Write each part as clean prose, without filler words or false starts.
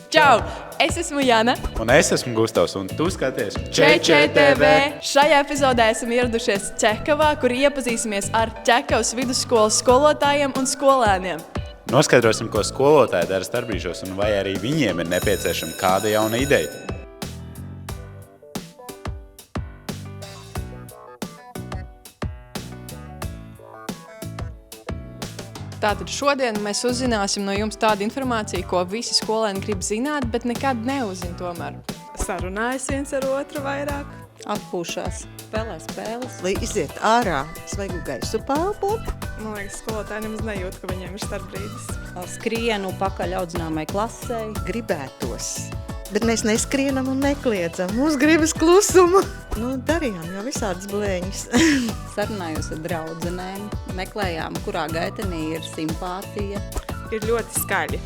Čau! Es esmu Jana. Un es esmu Gustavs, un tu skaties ČČTV. Šajā epizodē esam ieradušies Ķekavā, kur iepazīsimies ar Ķekavas vidusskolas skolotājiem un skolēniem. Noskaidrosim, ko skolotāji dara starpbrīžos, un vai arī viņiem ir nepieciešama kāda jauna ideja. Tātad šodien mēs uzzināsim no jums tādu informāciju, ko visi skolēni grib zināt, bet nekad neuzzina tomēr. Sarunājas viens ar otru vairāk. Atpūšās, spēlē spēles. Lai iziet ārā, svaigu gaisu pārbot. Man liekas, skolotāji nemaz nejūt, ka viņiem ir starpbrīdis. Skrienu pakaļ audzināmai klasei. Gribētos, bet mēs neskrienam un nekliedzam. Mums gribas klusumu. Darījām jau visādas blēņas. Sarunājos ar draudzenēm, meklējām, kurā gaitenī ir simpātija. Ir ļoti skaļi.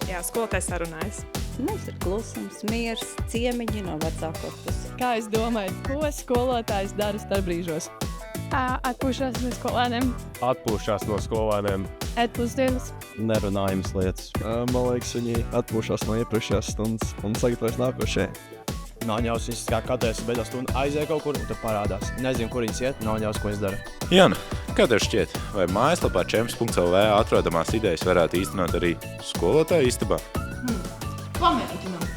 Jā, skolotāji sarunājas. Mums ir klusums, miers, ciemiņi no vecākos puses. Kā jūs domājat, ko skolotājs dara starpbrīžos? Atpūšās no skolēniem, Atpūšās no skolēniem. ēd pusdienas. Nerunājamas lietas. Man liekas, viņi atpūšās no iepriekšējās stundas un sagatavojas nākošajai. Nav ņaus, viņas kā katrs beidzās stundu aiziet kaut kur un tad parādās. Nezinu, kur viņas iet, nav ņaus, ko viņas dara. Jana, kā tev šķiet, vai mājaslapā champs.lv atrodamās idejas varētu īstenot arī skolotāju istabā? Pamēģinām.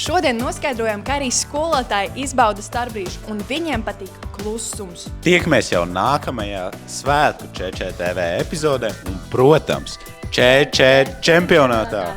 Šodien noskaidrojam, ka arī skolotāji izbauda starpbrīžu un viņiem patīk klusums. Tiekamies jau nākamajā svētku ČČTV epizodē un, protams, ČČ čempionātā.